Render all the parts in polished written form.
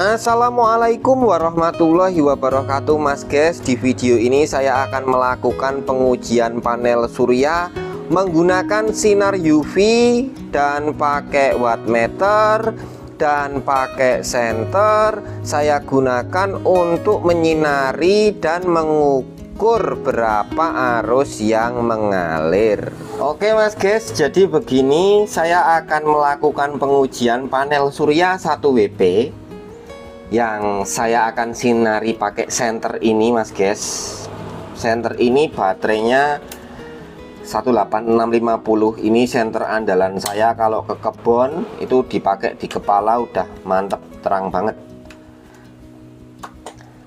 Assalamualaikum warahmatullahi wabarakatuh Mas guys. Di video ini saya akan melakukan pengujian panel surya menggunakan sinar UV dan pakai wattmeter dan pakai senter. Saya gunakan untuk menyinari dan mengukur berapa arus yang mengalir. Oke Mas guys, jadi begini saya akan melakukan pengujian panel surya 1 WP yang saya akan sinari pakai senter ini Mas guys. Senter ini baterainya 18650. Ini senter andalan saya kalau ke kebun itu dipakai di kepala udah mantep, terang banget.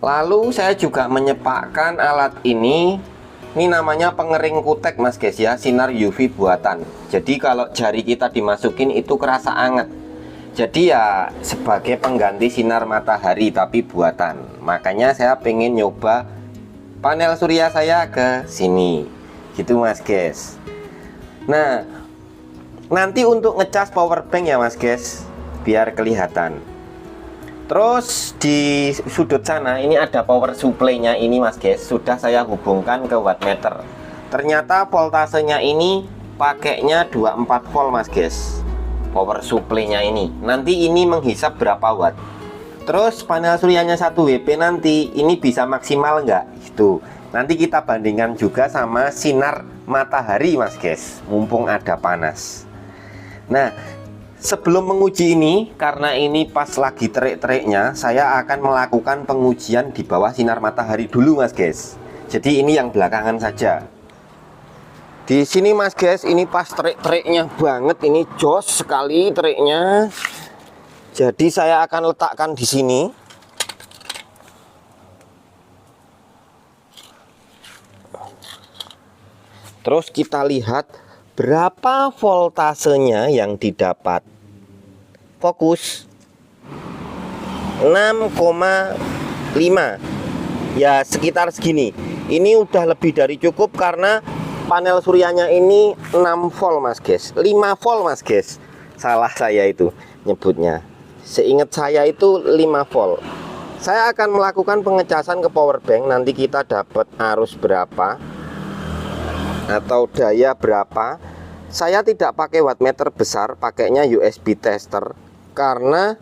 Lalu saya juga menyepakkan alat ini namanya pengering kutek Mas guys ya, sinar UV buatan. Jadi kalau jari kita dimasukin itu kerasa anget. Jadi ya sebagai pengganti sinar matahari tapi buatan. Makanya saya pengen nyoba panel surya saya ke sini gitu Mas guys. Nah nanti untuk ngecas power bank ya Mas guys, biar kelihatan. Terus di sudut sana ini ada power supply-nya ini Mas guys, sudah saya hubungkan ke wattmeter. Ternyata voltasenya ini pakainya 24 volt Mas guys. Power supply-nya ini nanti ini menghisap berapa watt. Terus panel suryanya 1 WP nanti ini bisa maksimal enggak itu nanti kita bandingkan juga sama sinar matahari Mas guys, mumpung ada panas. Nah sebelum menguji ini, karena ini pas lagi terik-teriknya, saya akan melakukan pengujian di bawah sinar matahari dulu Mas guys. Jadi ini yang belakangan saja. Di sini Mas guys, ini pas terik-teriknya banget, ini jos sekali teriknya. Jadi saya akan letakkan di sini. Terus kita lihat berapa voltasenya yang didapat. Fokus 6,5. Ya sekitar segini. Ini udah lebih dari cukup karena panel suryanya ini 6 volt Mas guys, 5 volt Mas guys. Salah saya itu nyebutnya. Seingat saya itu 5 volt. Saya akan melakukan pengecasan ke power bank. Nanti kita dapat arus berapa atau daya berapa. Saya tidak pakai wattmeter besar, pakainya USB tester. Karena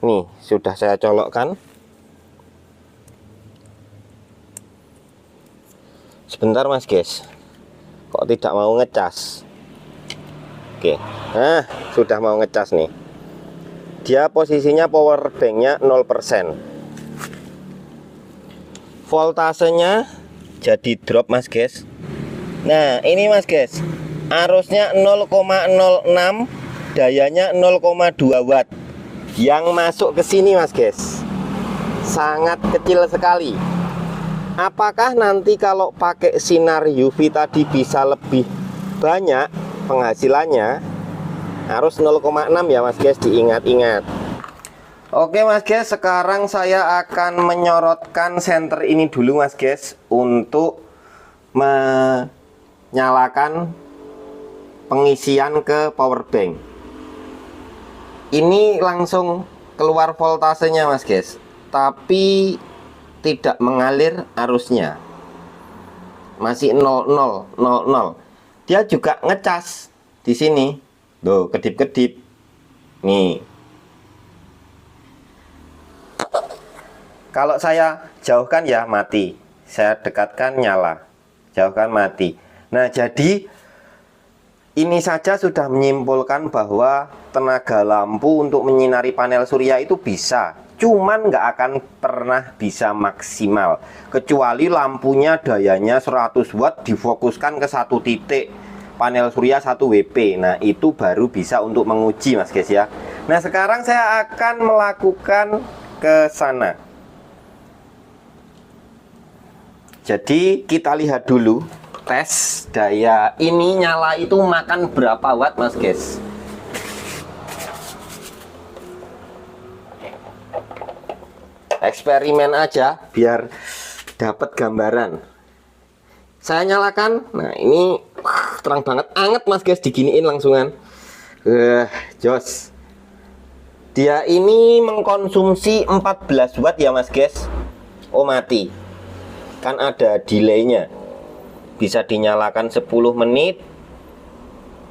nih sudah saya colokkan. Sebentar Mas guys, kok tidak mau ngecas. Oke, nah sudah mau ngecas nih. Dia posisinya power banknya 0%. Voltasenya jadi drop Mas guys. Nah ini Mas guys, arusnya 0,06, dayanya 0,2 watt. Yang masuk ke sini Mas guys, sangat kecil sekali. Apakah nanti kalau pakai sinar UV tadi bisa lebih banyak penghasilannya? Harus 0,6 ya Mas guys, diingat-ingat. Oke Mas guys, sekarang saya akan menyorotkan senter ini dulu Mas guys, untuk menyalakan pengisian ke power bank. Ini langsung keluar voltasenya Mas guys, tapi tidak mengalir arusnya, masih 0000. Dia juga ngecas di sini, tuh kedip-kedip nih. Kalau saya jauhkan ya mati, saya dekatkan nyala, jauhkan mati. Nah jadi ini saja sudah menyimpulkan bahwa tenaga lampu untuk menyinari panel surya itu bisa, cuman nggak akan pernah bisa maksimal kecuali lampunya dayanya 100 watt difokuskan ke satu titik panel surya 1 WP. Nah itu baru bisa untuk menguji Mas guys ya. Nah sekarang saya akan melakukan ke sana. Jadi kita lihat dulu tes daya ini nyala itu makan berapa watt Mas guys. Eksperimen aja biar dapat gambaran. Saya nyalakan. Nah ini terang banget, anget Mas guys, diginiin langsungan. Jos. Dia ini mengkonsumsi 14 watt ya Mas guys. Oh mati, kan ada delaynya. Bisa dinyalakan 10 menit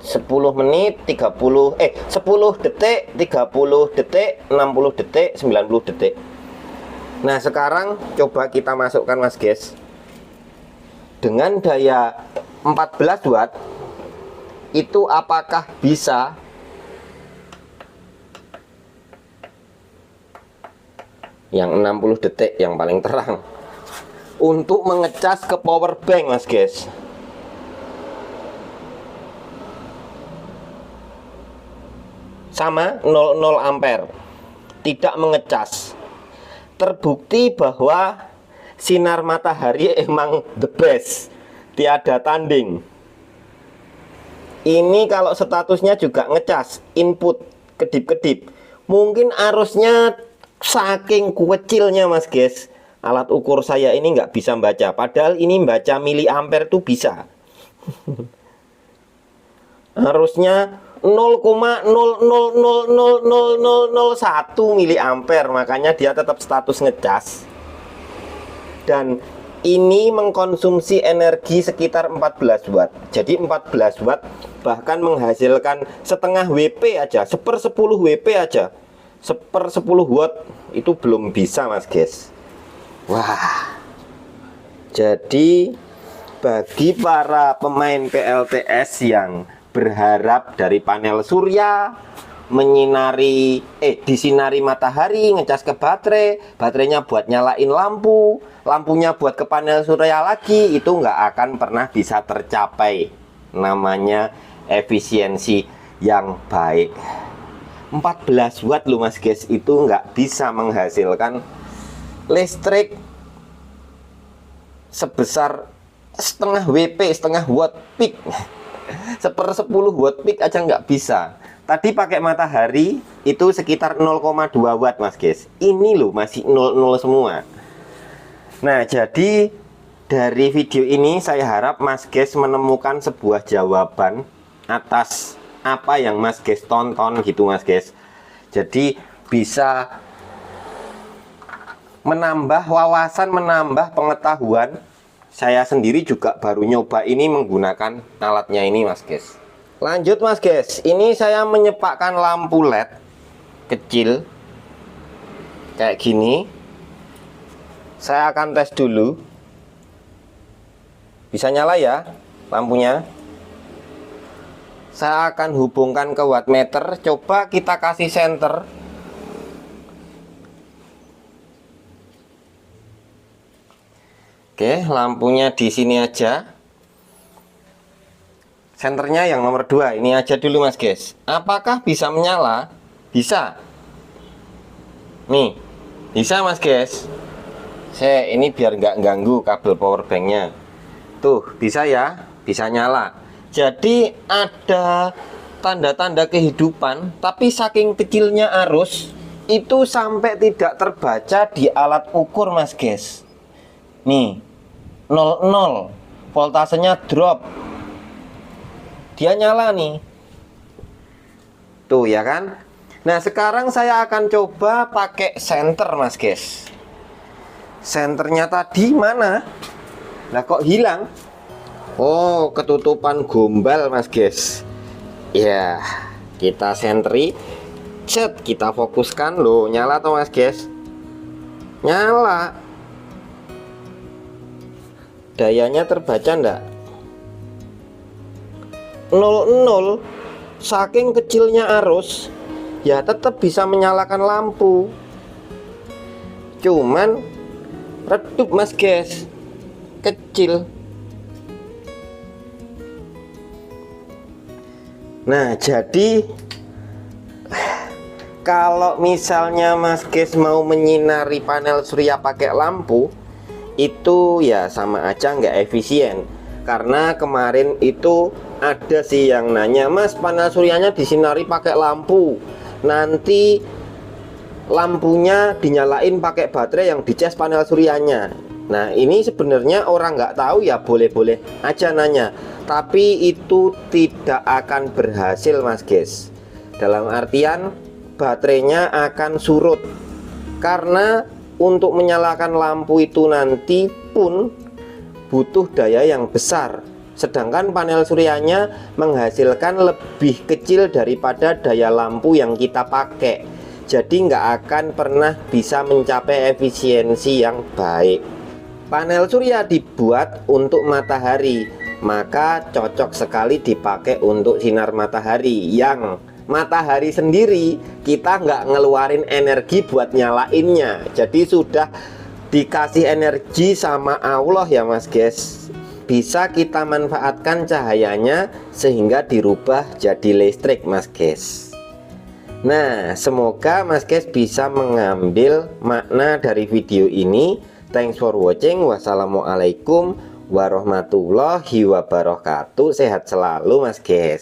10 menit 30 10 detik 30 detik 60 detik 90 detik. Nah sekarang coba kita masukkan Mas guys. Dengan daya 14 watt itu apakah bisa yang 60 detik yang paling terang untuk mengecas ke power bank Mas guys. Sama 00 ampere, tidak mengecas. Terbukti bahwa sinar matahari emang the best, tiada tanding. Ini kalau statusnya juga ngecas, input kedip-kedip. Mungkin arusnya saking kecilnya Mas guys, alat ukur saya ini nggak bisa baca. Padahal ini baca miliampere tuh bisa. Arusnya 0,00000001 miliampere, makanya dia tetap status ngecas. Dan ini mengkonsumsi energi sekitar 14 watt. Jadi 14 watt bahkan menghasilkan setengah WP aja, 1/10 WP aja, 1/10 watt itu belum bisa Mas guys. Wah, jadi bagi para pemain PLTS yang berharap dari panel surya menyinari disinari matahari, ngecas ke baterai, baterainya buat nyalain lampu, lampunya buat ke panel surya lagi, itu nggak akan pernah bisa tercapai namanya efisiensi yang baik. 14 watt loh Mas guys, itu nggak bisa menghasilkan listrik sebesar setengah WP, setengah watt peak. 1/10 watt peak aja nggak bisa. Tadi pakai matahari itu sekitar 0,2 watt Mas guys. Ini loh masih 00 semua. Nah jadi dari video ini saya harap Mas guys menemukan sebuah jawaban atas apa yang Mas guys tonton gitu Mas guys. Jadi bisa menambah wawasan, menambah pengetahuan. Saya sendiri juga baru nyoba ini menggunakan alatnya ini Mas guys. Lanjut Mas guys, ini saya menyepakkan lampu LED kecil kayak gini. Saya akan tes dulu. Bisa nyala ya lampunya. Saya akan hubungkan ke wattmeter. Coba kita kasih senter. Oke, lampunya di sini aja. Senternya yang nomor 2 ini aja dulu Mas guys. Apakah bisa menyala? Bisa. Nih, bisa Mas guys. Saya ini biar nggak ganggu kabel power banknya. Tuh, bisa ya, bisa nyala. Jadi ada tanda-tanda kehidupan, tapi saking kecilnya arus itu sampai tidak terbaca di alat ukur Mas guys. Nih 00, voltasenya drop, dia nyala nih tuh ya kan. Nah sekarang saya akan coba pakai senter Mas guys. Senternya tadi mana? Lah kok hilang? Oh ketutupan gombal Mas guys. Ya kita sentri, cet, kita fokuskan. Loh nyala tuh Mas guys, nyala. Dayanya terbaca enggak? 00. Saking kecilnya arus ya tetap bisa menyalakan lampu, cuman redup Mas guys, kecil. Nah jadi kalau misalnya Mas guys mau menyinari panel surya pakai lampu, itu ya sama aja nggak efisien. Karena kemarin itu ada sih yang nanya, Mas panel suryanya disinari pakai lampu, nanti lampunya dinyalain pakai baterai yang dicas panel suryanya. Nah ini sebenarnya orang nggak tahu ya boleh-boleh aja nanya, tapi itu tidak akan berhasil Mas guys. Dalam artian baterainya akan surut. Karena untuk menyalakan lampu itu nanti pun butuh daya yang besar, sedangkan panel suryanya menghasilkan lebih kecil daripada daya lampu yang kita pakai. Jadi nggak akan pernah bisa mencapai efisiensi yang baik. Panel surya dibuat untuk matahari, maka cocok sekali dipakai untuk sinar matahari. Yang matahari sendiri kita nggak ngeluarin energi buat nyalainnya, jadi sudah dikasih energi sama Allah ya mas guys. Bisa kita manfaatkan cahayanya sehingga dirubah jadi listrik mas guys. Nah, semoga mas guys bisa mengambil makna dari video ini. Thanks for watching. Wassalamualaikum warahmatullahi wabarakatuh. Sehat selalu mas guys.